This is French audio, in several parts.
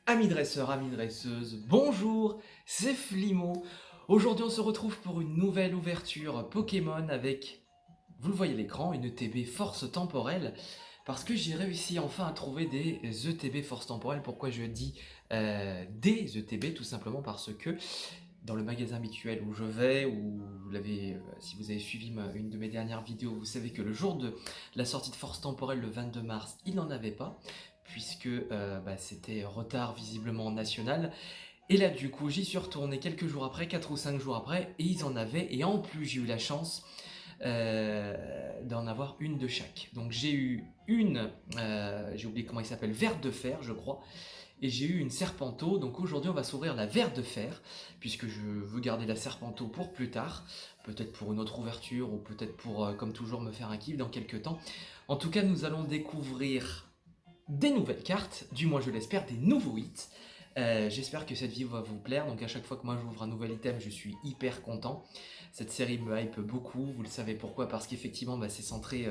Amis dresseurs, amis dresseuses, bonjour, c'est Flimo. Aujourd'hui on se retrouve pour une nouvelle ouverture Pokémon avec, vous le voyez à l'écran, une ETB force temporelle. Parce que j'ai réussi enfin à trouver des ETB force temporelle. Pourquoi je dis des ETB? Tout simplement parce que dans le magasin habituel où je vais, où vous l'avez, si vous avez suivi une de mes dernières vidéos, vous savez que le jour de la sortie de force temporelle, le 22 mars, il n'en avait pas, puisque c'était retard visiblement national. Et là du coup j'y suis retourné quelques jours après, 4 ou 5 jours après, et ils en avaient, et en plus j'ai eu la chance d'en avoir une de chaque. Donc j'ai eu une, j'ai oublié comment il s'appelle, verte de fer je crois, et j'ai eu une Serpento. Donc aujourd'hui on va s'ouvrir la verte de fer, puisque je veux garder la Serpento pour plus tard, peut-être pour une autre ouverture, ou peut-être pour, comme toujours, me faire un kiff dans quelques temps. En tout cas nous allons découvrir des nouvelles cartes, du moins je l'espère, des nouveaux hits. J'espère que cette vidéo va vous plaire. Donc à chaque fois que moi j'ouvre un nouvel item, je suis hyper content. Cette série me hype beaucoup, vous le savez pourquoi, parce qu'effectivement c'est centré,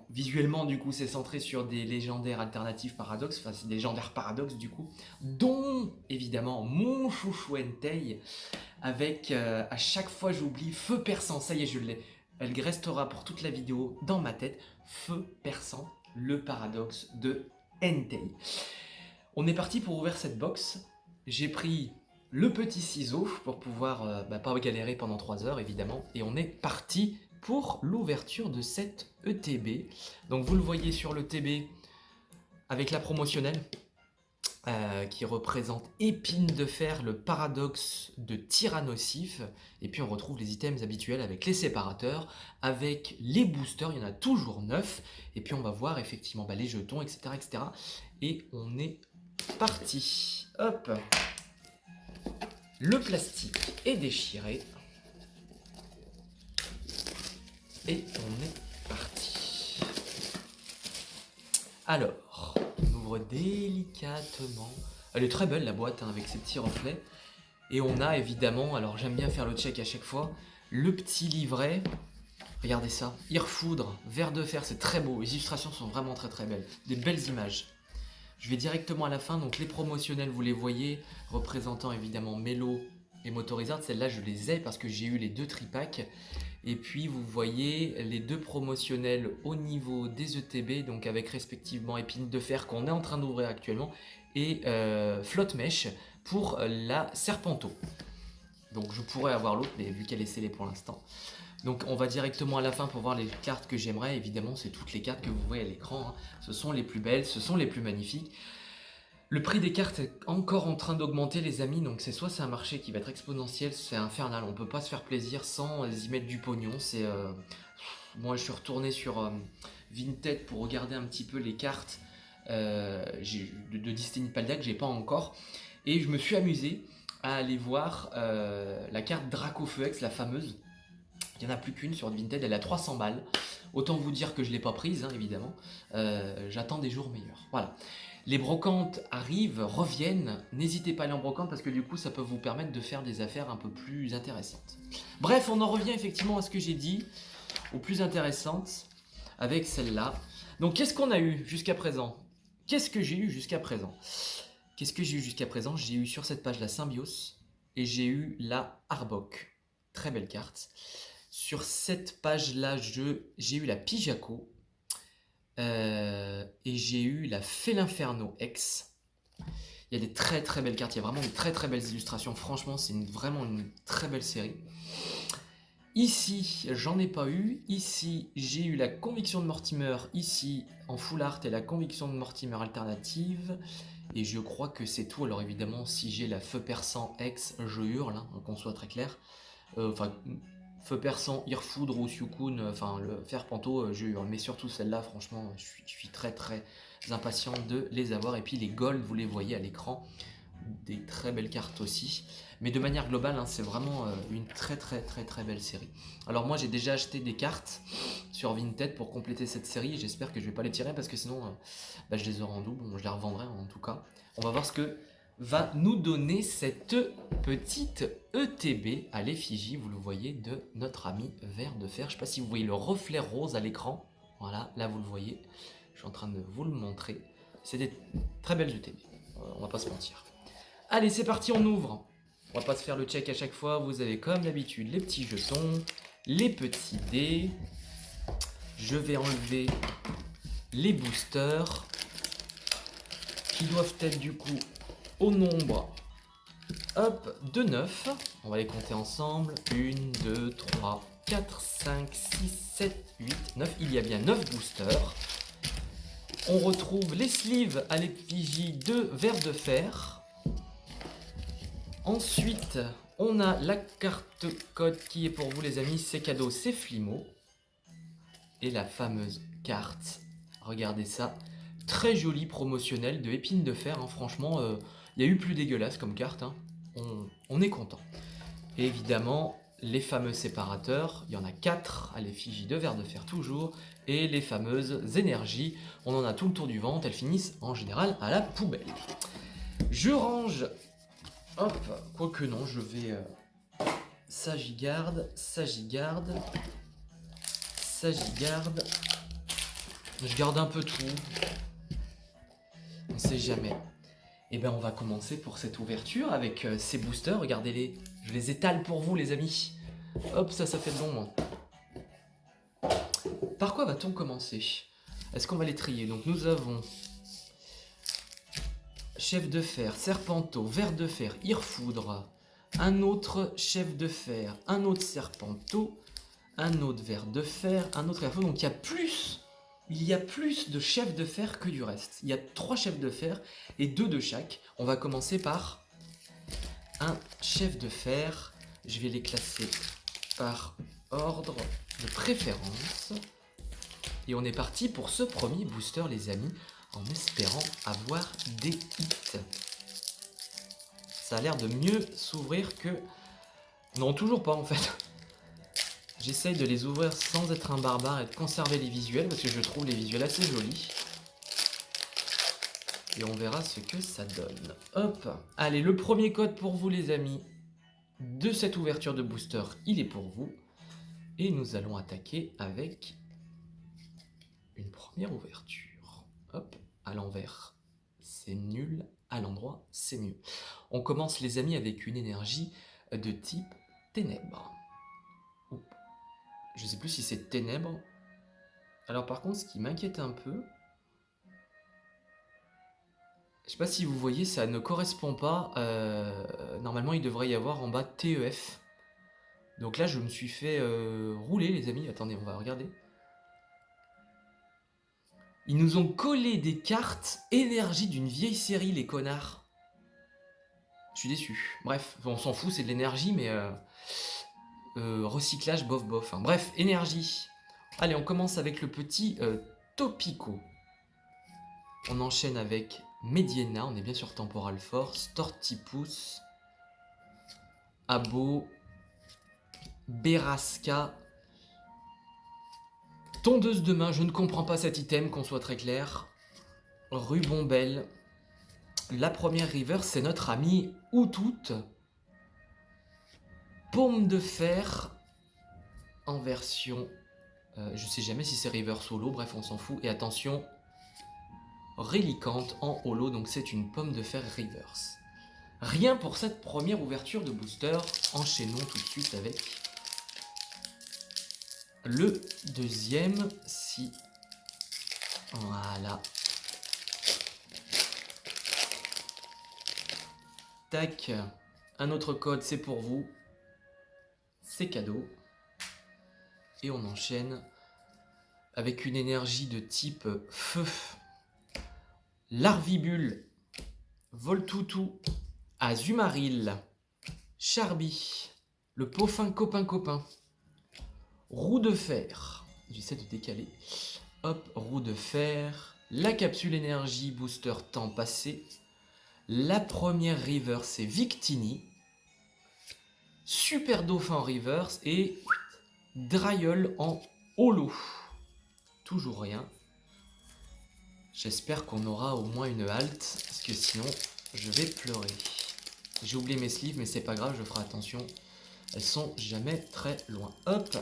visuellement du coup c'est centré sur des légendaires alternatifs paradoxes, enfin c'est des légendaires paradoxes du coup, dont évidemment mon chouchou Entei, avec à chaque fois j'oublie feu perçant, ça y est je l'ai, elle restera pour toute la vidéo dans ma tête, feu perçant, le paradoxe de Entei. On est parti pour ouvrir cette box. J'ai pris le petit ciseau pour pouvoir pas galérer pendant 3 heures évidemment. Et on est parti pour l'ouverture de cette ETB. Donc vous le voyez sur le TB avec la promotionnelle qui représente Épine de fer, le paradoxe de Tyrannosif. Et puis on retrouve les items habituels avec les séparateurs, avec les boosters, il y en a toujours 9. Et puis on va voir effectivement les jetons, etc., etc. Et on est parti. Hop. Le plastique est déchiré. Et on est parti. Alors, on ouvre délicatement. Elle est très belle la boîte avec ses petits reflets. Et on a évidemment, alors j'aime bien faire le check à chaque fois, le petit livret. Regardez ça, Irfoudre, vert de fer, c'est très beau. Les illustrations sont vraiment très très belles. Des belles images. Je vais directement à la fin, donc les promotionnels, vous les voyez, représentant évidemment Mélo et Motorizard. Celles-là, je les ai parce que j'ai eu les 2 tripacks. Et puis, vous voyez les 2 promotionnels au niveau des ETB, donc avec respectivement Épine de fer qu'on est en train d'ouvrir actuellement, et Flotte Mèche pour la Serpento. Donc, je pourrais avoir l'autre, mais vu qu'elle est scellée pour l'instant. Donc on va directement à la fin pour voir les cartes que j'aimerais. Évidemment c'est toutes les cartes que vous voyez à l'écran, hein. Ce sont les plus belles, ce sont les plus magnifiques. Le prix des cartes est encore en train d'augmenter les amis, donc c'est soit c'est un marché qui va être exponentiel, c'est infernal, on peut pas se faire plaisir sans y mettre du pognon. Moi je suis retourné sur Vinted pour regarder un petit peu les cartes de Destiny Paldea que j'ai pas encore, et je me suis amusé à aller voir la carte Dracofeu-X, la fameuse. Il n'y en a plus qu'une sur Vinted, elle a 300 balles. Autant vous dire que je ne l'ai pas prise, hein, évidemment. J'attends des jours meilleurs. Voilà. Les brocantes arrivent, reviennent. N'hésitez pas à aller en brocante parce que du coup, ça peut vous permettre de faire des affaires un peu plus intéressantes. Bref, on en revient effectivement à ce que j'ai dit, aux plus intéressantes, avec celle-là. Donc, qu'est-ce qu'on a eu jusqu'à présent? Qu'est-ce que j'ai eu jusqu'à présent? J'ai eu sur cette page la Symbios et j'ai eu la Arbok. Très belle carte. Sur cette page-là, j'ai eu la Pijaco et j'ai eu la Félinferno X. Il y a des très très belles cartes, il y a vraiment des très très belles illustrations. Franchement, c'est vraiment une très belle série. Ici, j'en ai pas eu. Ici, j'ai eu la Conviction de Mortimer. Ici, en full art, et la Conviction de Mortimer alternative. Et je crois que c'est tout. Alors évidemment, si j'ai la Feu Perçant X, je hurle, hein, qu'on soit très clair. Feu Perçant, Irfoudre ou Suicune, le Fer Panto, je hurle. Mais surtout celle-là, franchement, je suis très très impatient de les avoir. Et puis les golds, vous les voyez à l'écran. des très belles cartes aussi. Mais de manière globale, hein, c'est vraiment une très belle série. Alors moi j'ai déjà acheté des cartes sur Vinted pour compléter cette série. J'espère que je vais pas les tirer parce que sinon bah, je les aurai en double. Bon, je les revendrai en tout cas. On va voir ce que va nous donner cette petite ETB à l'effigie, vous le voyez, de notre ami Ver de Fer. Je ne sais pas si vous voyez le reflet rose à l'écran. Voilà, là vous le voyez. Je suis en train de vous le montrer. C'est des très belles ETB, on va pas se mentir. Allez, c'est parti, on ouvre. On va pas se faire le check à chaque fois. Vous avez comme d'habitude les petits jetons, les petits dés. Je vais enlever les boosters qui doivent être du coup au nombre de 9. On va les compter ensemble. 1, 2, 3, 4, 5, 6, 7, 8, 9. Il y a bien 9 boosters. On retrouve les sleeves à l'effigie de Ver de Fer. Ensuite, on a la carte code qui est pour vous les amis, c'est cadeau, c'est Flimo. Et la fameuse carte, regardez ça, très jolie promotionnelle de Épine de Fer, hein. Franchement, il y a eu plus dégueulasse comme carte, hein. On est content. Et évidemment, les fameux séparateurs, il y en a 4 à l'effigie de Ver de Fer toujours, et les fameuses énergies, on en a tout le tour du ventre, elles finissent en général à la poubelle. Je range... Hop, quoique non, je vais... ça j'y garde, ça j'y garde, ça j'y garde. Je garde un peu tout. On sait jamais. Et bien on va commencer pour cette ouverture avec ces boosters, regardez-les. Je les étale pour vous les amis. Hop, ça fait de l'ombre. Par quoi va-t-on commencer? Est-ce qu'on va les trier? Donc nous avons... Chef de fer, Serpenteau, Ver de Fer, Irfoudre, un autre Chef de Fer, un autre Serpenteau, un autre Ver de Fer, un autre Irfoudre. Donc il y a plus de chefs de fer que du reste. Il y a 3 chefs de fer et 2 de chaque. On va commencer par un chef de fer. Je vais les classer par ordre de préférence. Et on est parti pour ce premier booster les amis, en espérant avoir des hits. Ça a l'air de mieux s'ouvrir que... Non, toujours pas en fait. J'essaye de les ouvrir sans être un barbare et de conserver les visuels parce que je trouve les visuels assez jolis. Et on verra ce que ça donne. Hop. Allez, le premier code pour vous les amis de cette ouverture de booster, il est pour vous. Et nous allons attaquer avec une première ouverture. Hop. À l'envers, c'est nul. À l'endroit, c'est mieux. On commence les amis avec une énergie de type ténèbres. Je sais plus si c'est ténèbres. Alors par contre, ce qui m'inquiète un peu, je sais pas si vous voyez, ça ne correspond pas. Normalement, il devrait y avoir en bas TEF. Donc là, je me suis fait rouler, les amis. Attendez, on va regarder. Ils nous ont collé des cartes énergie d'une vieille série, les connards. Je suis déçu. Bref, on s'en fout, c'est de l'énergie, mais recyclage, bof bof. Hein. Bref, énergie. Allez, on commence avec le petit Topico. On enchaîne avec Mediena, on est bien sur Temporal Force, Tortipus, Abo, Berasca, Tondeuse de main, je ne comprends pas cet item, qu'on soit très clair. Rubombelle. La première river, c'est notre ami Outout. Paume de fer en version... je sais jamais si c'est river solo, bref, on s'en fout. Et attention, Relicante en holo, donc c'est une pomme de fer reverse. Rien pour cette première ouverture de booster. Enchaînons tout de suite avec le deuxième, si... Voilà. Tac. Un autre code, c'est pour vous. C'est cadeau. Et on enchaîne avec une énergie de type feu. Larvibule, Voltoutou, Azumaril, Charby, le Peaufin copain, Roue de fer, j'essaie de décaler, hop, Roue de fer, la capsule énergie booster temps passé, La première reverse, c'est Victini. Super Dauphin en reverse et Dryel en holo. Toujours rien. J'espère qu'on aura au moins une halte, parce que sinon, je vais pleurer. J'ai oublié mes sleeves, mais c'est pas grave, je ferai attention. Elles sont jamais très loin. Hop.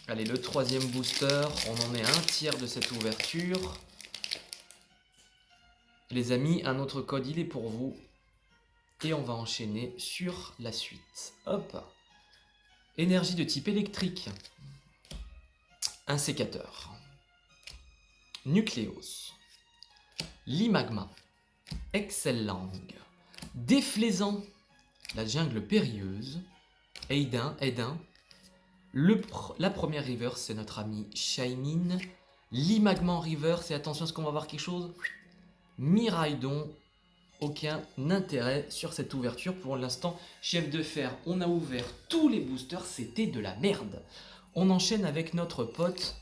Allez, le troisième booster, on en est à un tiers de cette ouverture. Les amis, un autre code, il est pour vous. Et on va enchaîner sur la suite. Hop. Énergie de type électrique. Un sécateur. Nucléos. Limagma. Excellang. Déflaisant. La jungle périlleuse. Aidin. La première river, c'est notre ami Shaymin. Limagma en river, c'est attention, est-ce qu'on va voir quelque chose? Miraidon. Aucun intérêt sur cette ouverture pour l'instant. Chef de fer, on a ouvert tous les boosters, c'était de la merde. On enchaîne avec notre pote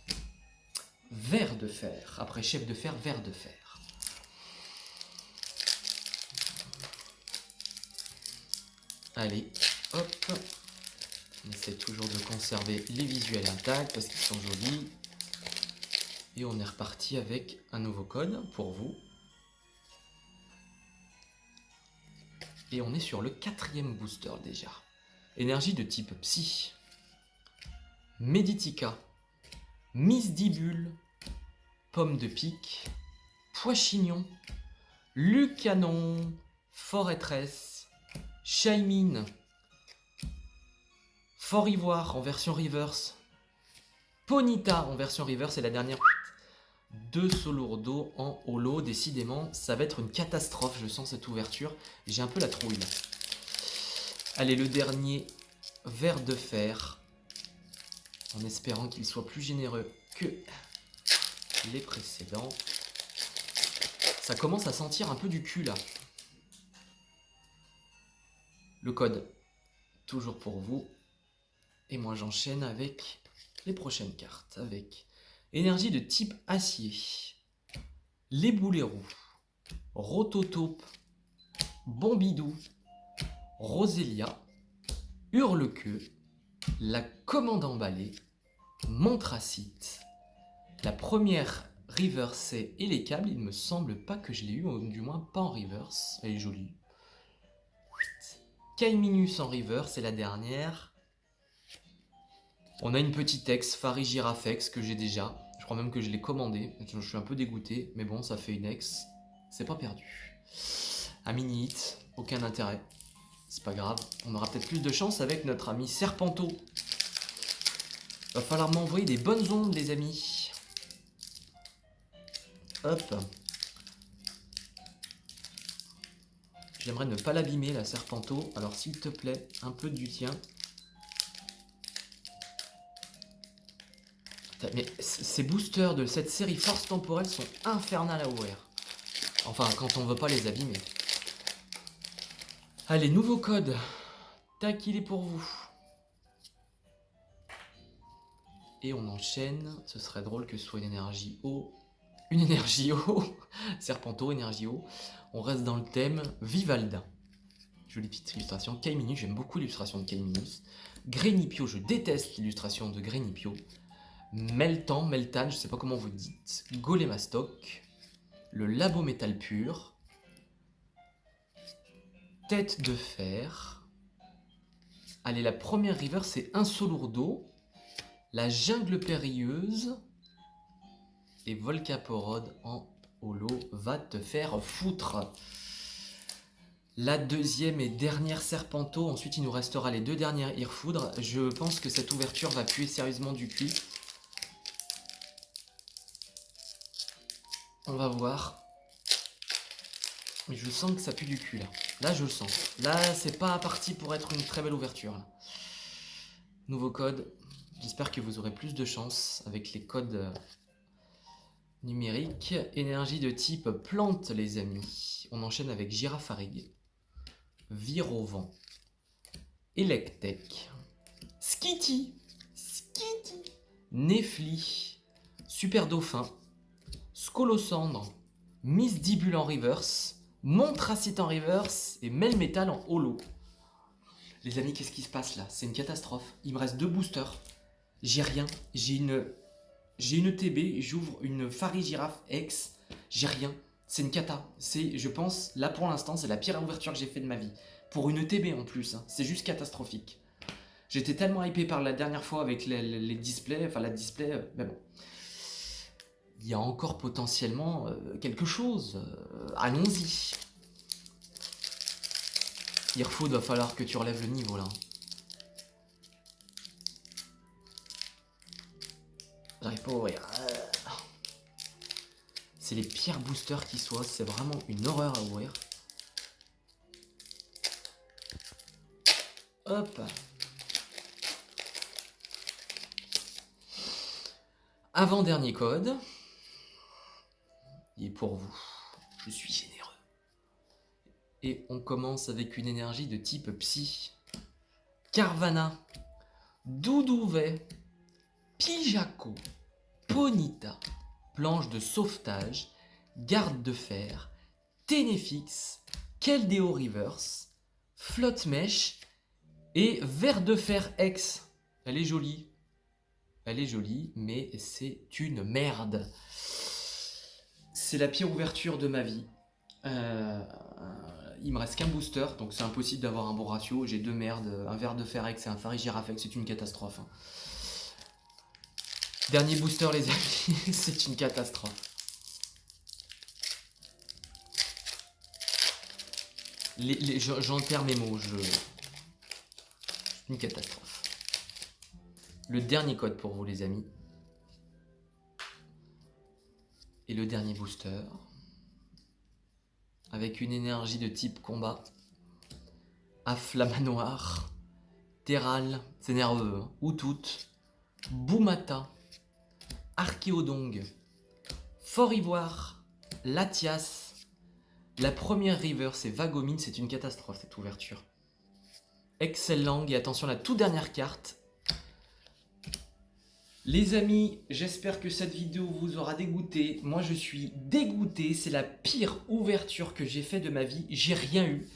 Ver de fer. Après chef de fer, Ver de fer. Allez, hop. On essaie toujours de conserver les visuels intacts parce qu'ils sont jolis. Et on est reparti avec un nouveau code pour vous. Et on est sur le 4e booster déjà. Énergie de type Psy. Meditica. Misdibule. Pomme de pique. Pois-chignon. Lucanon. Forêtresse. Shaymin. Fort Ivoire en version reverse. Ponita en version reverse et la dernière. 2 Solourdo en holo. Décidément, ça va être une catastrophe. Je sens cette ouverture. J'ai un peu la trouille là. Allez, le dernier, Ver de fer. En espérant qu'il soit plus généreux que les précédents. Ça commence à sentir un peu du cul là. Le code, toujours pour vous. Et moi j'enchaîne avec les prochaines cartes. Avec énergie de type acier. Les boulets roux. Rototope. Bombidou. Roselia. Hurlequeue. La commande emballée. Montracite. La première reverse et les câbles, il me semble pas que je l'ai eu, ou du moins pas en reverse. Elle est jolie. Kaiminus en reverse, c'est la dernière. On a une petite ex, Farigirafex, que j'ai déjà. Je crois même que je l'ai commandé. Je suis un peu dégoûté, mais bon, ça fait une ex. C'est pas perdu. Un mini-hit, aucun intérêt. C'est pas grave. On aura peut-être plus de chance avec notre ami Serpento. Va falloir m'envoyer des bonnes ondes, les amis. Hop. J'aimerais ne pas l'abîmer, la Serpento. Alors, s'il te plaît, un peu du tien. Mais ces boosters de cette série Force Temporelle sont infernales à ouvrir. Enfin, quand on veut pas les abîmer. Allez, nouveau code. Tac, il est pour vous. Et on enchaîne. Ce serait drôle que ce soit une énergie eau. Une énergie eau. Serpento, énergie eau. On reste dans le thème. Vivalda. Jolie petite illustration. Kaiminus, j'aime beaucoup l'illustration de Kaiminus. Grenipio, je déteste l'illustration de Grenipio. Meltan, je sais pas comment vous dites. Golémastoc. Le Labo Métal Pur. Tête de fer. Allez, la première river, c'est un Solourdo. La Jungle Périlleuse. Et Volcaporode en holo va te faire foutre. La deuxième et dernière Serpento. Ensuite, il nous restera les deux dernières Irfoudre. Je pense que cette ouverture va puer sérieusement du cul. On va voir. Mais je sens que ça pue du cul là. Là, je le sens. Là, c'est pas parti pour être une très belle ouverture. Là. Nouveau code. J'espère que vous aurez plus de chance avec les codes numériques. Énergie de type plante, les amis. On enchaîne avec Girafarig. Virovent. Electek. Skitty. Nefli. Super Dauphin. Scolocendre. Miss Dibule en reverse, Montracite en reverse et Melmetal en holo. Les amis, qu'est-ce qui se passe là? C'est une catastrophe. Il me reste 2 boosters. J'ai rien. J'ai une TB, j'ouvre une Farigiraf X. J'ai rien. C'est une cata. C'est, je pense, là pour l'instant, c'est la pire ouverture que j'ai fait de ma vie. Pour une TB en plus, hein. C'est juste catastrophique. J'étais tellement hypé par la dernière fois avec les displays, enfin la display, mais bon. Il y a encore potentiellement quelque chose. Allons-y. Irfood, va falloir que tu relèves le niveau là. J'arrive pas à ouvrir. C'est les pires boosters qui soient, c'est vraiment une horreur à ouvrir. Hop. Avant-dernier code. Il est pour vous. Je suis généreux. Et on commence avec une énergie de type Psy. Carvana. Doudouvet. Pijako. Ponita. Planche de sauvetage. Garde de fer. Ténéfix. Keldeo Reverse. Flotte Mèche. Et Ver de Fer X. Elle est jolie. Elle est jolie, mais c'est une merde. C'est la pire ouverture de ma vie. Il me reste qu'un booster, donc c'est impossible d'avoir un bon ratio. J'ai 2 merdes, un Ver de Fer X et un Farigiraf X, c'est une catastrophe. Hein. Dernier booster les amis, c'est une catastrophe. J'en perds mes mots, une catastrophe. Le dernier code pour vous les amis. Et le dernier booster. Avec une énergie de type combat. Afflamanoir. Terral, c'est nerveux. Hein. Outout. Boumata. Archéodong. Fort Ivoire. Latias. La première river c'est Vagomine, c'est une catastrophe cette ouverture. Excellent, et attention la toute dernière carte. Les amis, j'espère que cette vidéo vous aura dégoûté. Moi, je suis dégoûté. C'est la pire ouverture que j'ai fait de ma vie. J'ai rien eu.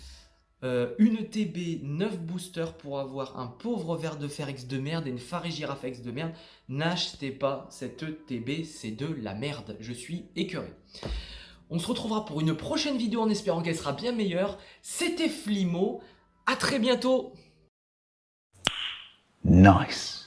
Une TB, 9 boosters pour avoir un pauvre Ver de Fer X de merde et une Farigiraf X de merde. N'achetez pas cette TB, c'est de la merde. Je suis écœuré. On se retrouvera pour une prochaine vidéo en espérant qu'elle sera bien meilleure. C'était Flimo. À très bientôt. Nice.